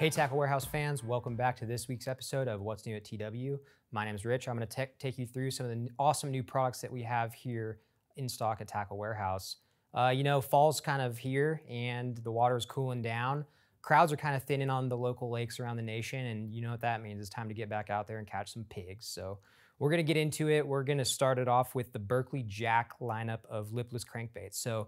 Hey Tackle Warehouse fans, welcome back to this week's episode of What's New at TW. My name is Rich. I'm going to take you through some of the awesome new products that we have here in stock at Tackle Warehouse. Fall's kind of here and the water is cooling down. Crowds are kind of thinning on the local lakes around the nation, and you know what that means. It's time to get back out there and catch some pigs. So we're going to get into it. We're going to start it off with the Berkley Jack lineup of lipless crankbaits. So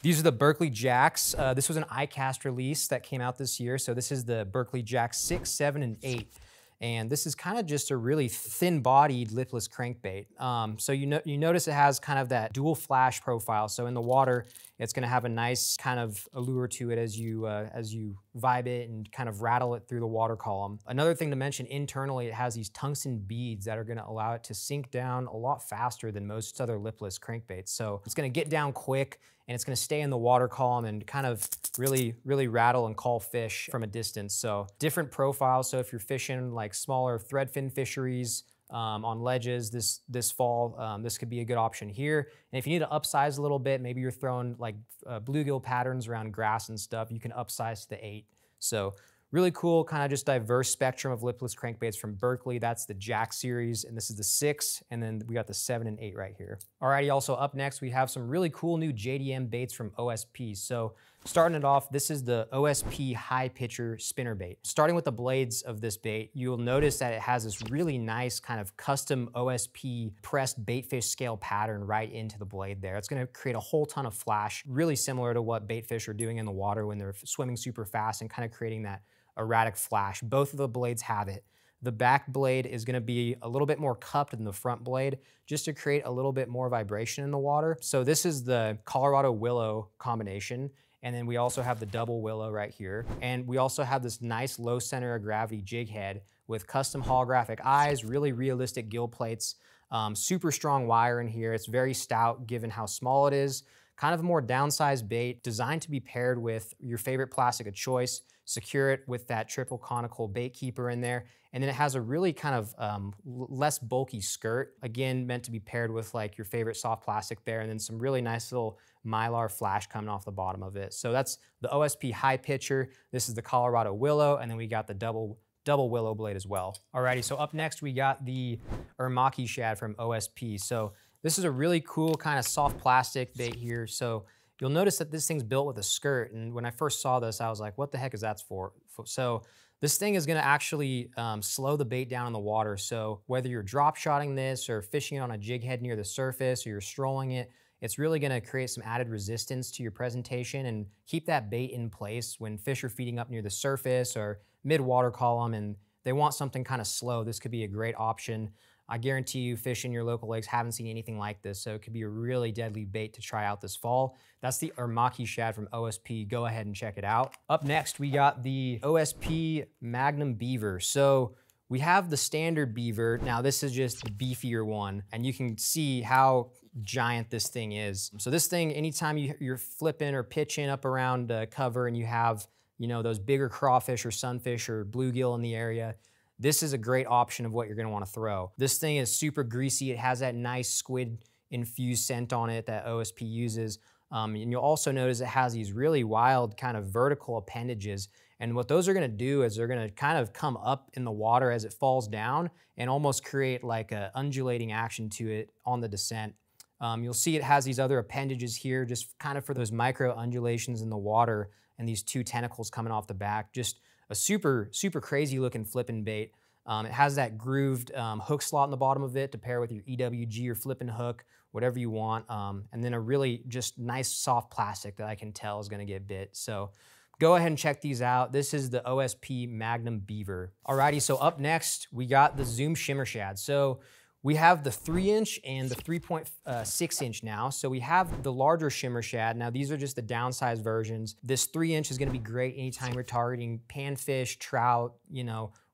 these are the Berkley Jacks. This was an ICAST release that came out this year. So this is the Berkley Jack 6, 7, and 8. And this is kind of just a really thin-bodied lipless crankbait. So you notice it has kind of that dual flash profile. So in the water, it's going to have a nice kind of allure to it as you vibe it and kind of rattle it through the water column. Another thing to mention, internally, it has these tungsten beads that are going to allow it to sink down a lot faster than most other lipless crankbaits. So it's going to get down quick, and it's going to stay in the water column and kind of really rattle and call fish from a distance. So different profiles. So if you're fishing like smaller threadfin fisheries on ledges this fall, this could be a good option here. And if you need to upsize a little bit, maybe you're throwing like bluegill patterns around grass and stuff, you can upsize to the 8. So really cool, kind of just diverse spectrum of lipless crankbaits from Berkley. That's the Jack series, and this is the 6, and then we got the 7 and 8 right here. Alrighty, also up next, we have some really cool new JDM baits from OSP. So starting it off, this is the OSP High Pitcher Spinner Bait. Starting with the blades of this bait, you'll notice that it has this really nice kind of custom OSP pressed baitfish scale pattern right into the blade there. It's gonna create a whole ton of flash, really similar to what baitfish are doing in the water when they're swimming super fast and kind of creating that erratic flash. Both of the blades have it. The back blade is going to be a little bit more cupped than the front blade just to create a little bit more vibration in the water. So this is the Colorado Willow combination. And then we also have the double willow right here. And we also have this nice low center of gravity jig head with custom holographic eyes, really realistic gill plates, super strong wire in here. It's very stout given how small it is. Kind of a more downsized bait designed to be paired with your favorite plastic of choice. Secure it with that triple conical bait keeper in there. And then it has a really kind of less bulky skirt. Again, meant to be paired with like your favorite soft plastic there. And then some really nice little mylar flash coming off the bottom of it. So that's the OSP High Pitcher. This is the Colorado Willow. And then we got the double willow blade as well. Alrighty, so up next we got the Armaki Shad from OSP. So this is a really cool kind of soft plastic bait here. So you'll notice that this thing's built with a skirt. And when I first saw this, I was like, what the heck is that for? So this thing is gonna actually slow the bait down in the water. So whether you're drop shotting this or fishing on a jig head near the surface or you're strolling it, it's really gonna create some added resistance to your presentation and keep that bait in place when fish are feeding up near the surface or mid-water column and they want something kind of slow. This could be a great option. I guarantee you fish in your local lakes haven't seen anything like this, so it could be a really deadly bait to try out this fall. That's the Armaki Shad from OSP. Go ahead and check it out. Up next, we got the OSP Magnum Beaver. So we have the standard beaver. Now this is just the beefier one, and you can see how giant this thing is. So this thing, anytime you're flipping or pitching up around cover and you have, those bigger crawfish or sunfish or bluegill in the area, this is a great option of what you're gonna wanna throw. This thing is super greasy. It has that nice squid infused scent on it that OSP uses. And you'll also notice it has these really wild kind of vertical appendages. And what those are gonna do is they're gonna kind of come up in the water as it falls down and almost create like a undulating action to it on the descent. You'll see it has these other appendages here just kind of for those micro undulations in the water and these 2 tentacles coming off the back. Just a super crazy looking flipping bait. It has that grooved hook slot in the bottom of it to pair with your EWG or flipping hook, whatever you want. And then a really just nice soft plastic that I can tell is gonna get bit. So go ahead and check these out. This is the OSP Magnum Beaver. Alrighty, so up next, we got the Zoom Shimmer Shad. So we have the 3-inch and the 3.6-inch now. So we have the larger Shimmer Shad. Now these are just the downsized versions. This 3-inch is gonna be great anytime you're targeting panfish, trout,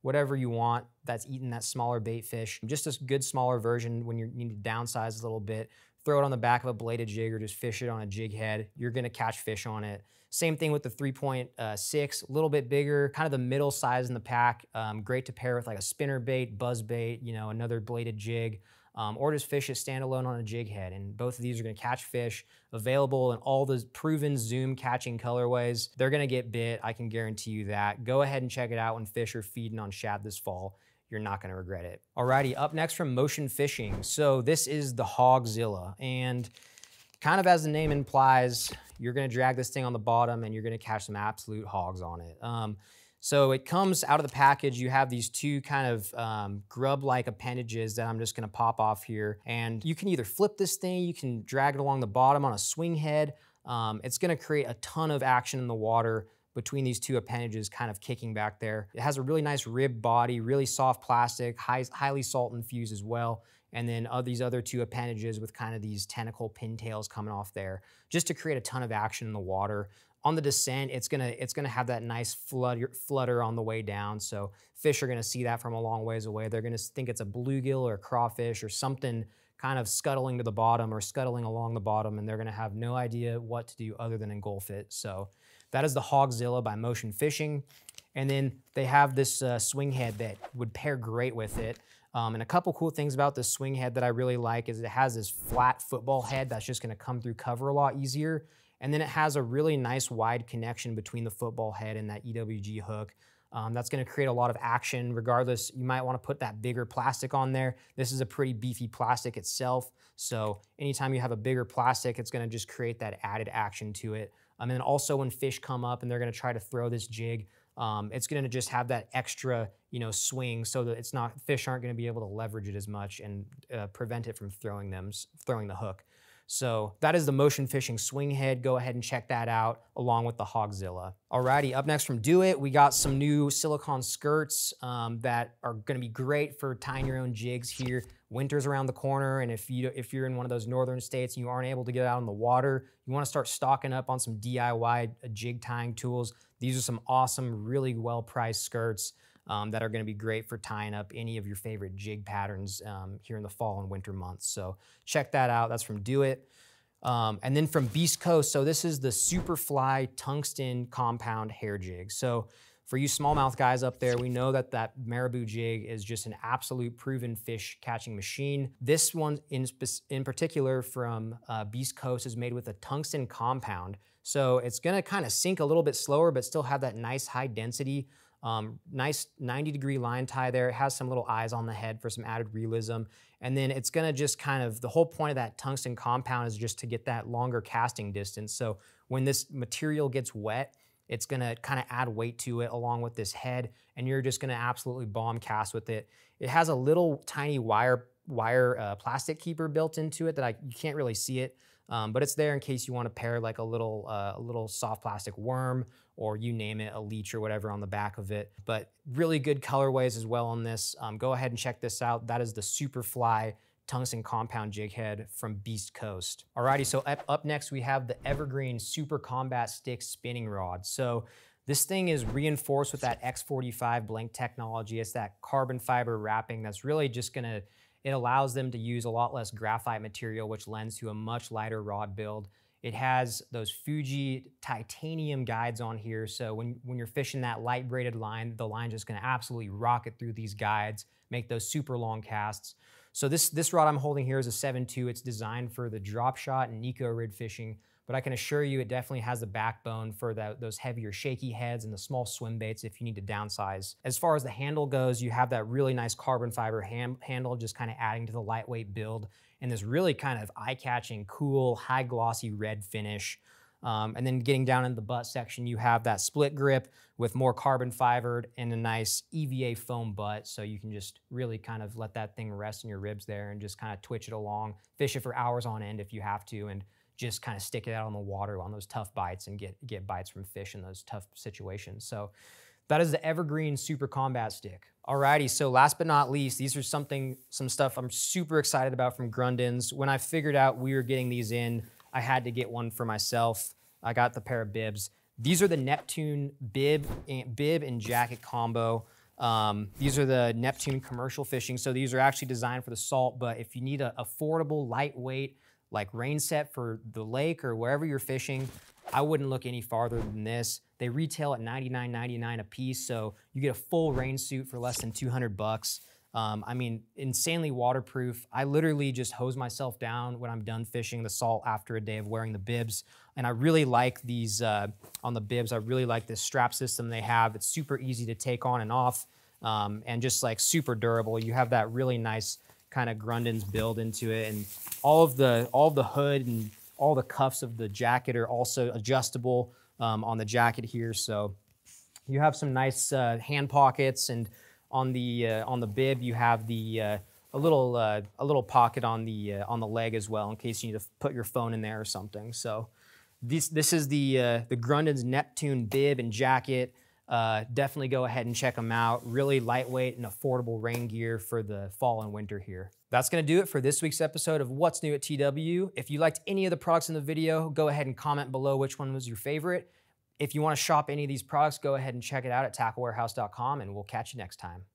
whatever you want that's eating that smaller bait fish. Just a good smaller version when you need to downsize a little bit. Throw it on the back of a bladed jig or just fish it on a jig head. You're gonna catch fish on it. Same thing with the 3.6, a little bit bigger, kind of the middle size in the pack. Great to pair with like a spinner bait, buzz bait, another bladed jig. or just fish it standalone on a jig head. And both of these are gonna catch fish, available in all the proven zoom catching colorways. They're gonna get bit, I can guarantee you that. Go ahead and check it out when fish are feeding on shad this fall. You're not gonna regret it. Alrighty, up next from Motion Fishing. So this is the Hogzilla, and kind of as the name implies, you're gonna drag this thing on the bottom and you're gonna catch some absolute hogs on it. So it comes out of the package, you have these two kind of grub-like appendages that I'm just gonna pop off here. And you can either flip this thing, you can drag it along the bottom on a swing head. It's gonna create a ton of action in the water between these two appendages kind of kicking back there. It has a really nice ribbed body, really soft plastic, highly salt infused as well. And then these other two appendages with kind of these tentacle pintails coming off there, just to create a ton of action in the water. On the descent, it's gonna have that nice flutter on the way down. So fish are gonna see that from a long ways away. They're gonna think it's a bluegill or a crawfish or something kind of scuttling to the bottom or scuttling along the bottom, and they're gonna have no idea what to do other than engulf it. So that is the Hogzilla by Motion Fishing. And then they have this swing head that would pair great with it. And a couple cool things about this swing head that I really like is it has this flat football head that's just gonna come through cover a lot easier. And then it has a really nice wide connection between the football head and that EWG hook. That's gonna create a lot of action. Regardless, you might wanna put that bigger plastic on there. This is a pretty beefy plastic itself. So anytime you have a bigger plastic, it's gonna just create that added action to it. And then also when fish come up and they're gonna try to throw this jig, it's gonna just have that extra, swing so that fish aren't gonna be able to leverage it as much and prevent it from throwing the hook. So that is the Motion Fishing swing head. Go ahead and check that out along with the Hogzilla. Alrighty, up next from Do It, we got some new silicone skirts that are gonna be great for tying your own jigs here. Winter's around the corner, and if you're in one of those northern states and you aren't able to get out on the water, you wanna start stocking up on some DIY jig tying tools. These are some awesome, really well-priced skirts that are gonna be great for tying up any of your favorite jig patterns here in the fall and winter months. So check that out, that's from Do It. And then from Beast Coast, so this is the Superfly Tungsten Compound Hair Jig. So for you smallmouth guys up there, we know that marabou jig is just an absolute proven fish catching machine. This one in particular from Beast Coast is made with a tungsten compound. So it's gonna kind of sink a little bit slower, but still have that nice high density. Nice 90-degree line tie there. It has some little eyes on the head for some added realism. And then it's gonna just the whole point of that tungsten compound is just to get that longer casting distance. So when this material gets wet, it's gonna kind of add weight to it along with this head, and you're just gonna absolutely bomb cast with it. It has a little tiny wire plastic keeper built into it that you can't really see it, but it's there in case you want to pair like a little soft plastic worm, or you name it, a leech or whatever on the back of it. But really good colorways as well on this. Go ahead and check this out. That is the Superfly Tungsten Compound Jig Head from Beast Coast. Alrighty, so up next we have the Evergreen Super Combat Stick Spinning Rod. So this thing is reinforced with that X45 blank technology. It's that carbon fiber wrapping that's really just it allows them to use a lot less graphite material, which lends to a much lighter rod build. It has those Fuji titanium guides on here, so when you're fishing that light braided line, the line's just gonna absolutely rocket through these guides, make those super long casts. So this rod I'm holding here is a 7.2. It's designed for the drop shot and eco rid fishing, but I can assure you it definitely has the backbone for those heavier shaky heads and the small swim baits if you need to downsize. As far as the handle goes, you have that really nice carbon fiber handle, just kind of adding to the lightweight build, and this really kind of eye-catching, cool, high glossy red finish. And then getting down in the butt section, you have that split grip with more carbon fibered and a nice EVA foam butt, so you can just really kind of let that thing rest in your ribs there and just kind of twitch it along, fish it for hours on end if you have to, and just kind of stick it out on the water on those tough bites and get bites from fish in those tough situations. So that is the Evergreen Super Combat Stick. Alrighty, so last but not least, these are some stuff I'm super excited about from Grundens. When I figured out we were getting these in, I had to get one for myself. I got the pair of bibs. These are the Neptune bib and jacket combo. These are the Neptune commercial fishing. So these are actually designed for the salt, but if you need an affordable, lightweight, like rain set for the lake or wherever you're fishing, I wouldn't look any farther than this. They retail at $99.99 a piece, so you get a full rain suit for less than 200 bucks. I mean, insanely waterproof. I literally just hose myself down when I'm done fishing the salt after a day of wearing the bibs. And I really like these, on the bibs, I really like this strap system they have. It's super easy to take on and off, and just like super durable. You have that really nice kind of Grundens build into it, and all of the hood and all the cuffs of the jacket are also adjustable on the jacket here. So you have some nice hand pockets, and on the bib you have the a little pocket on the leg as well in case you need to put your phone in there or something. So this is the Grundens Neptune bib and jacket. Definitely go ahead and check them out. Really lightweight and affordable rain gear for the fall and winter here. That's gonna do it for this week's episode of What's New at TW. If you liked any of the products in the video, go ahead and comment below which one was your favorite. If you wanna shop any of these products, go ahead and check it out at tacklewarehouse.com, and we'll catch you next time.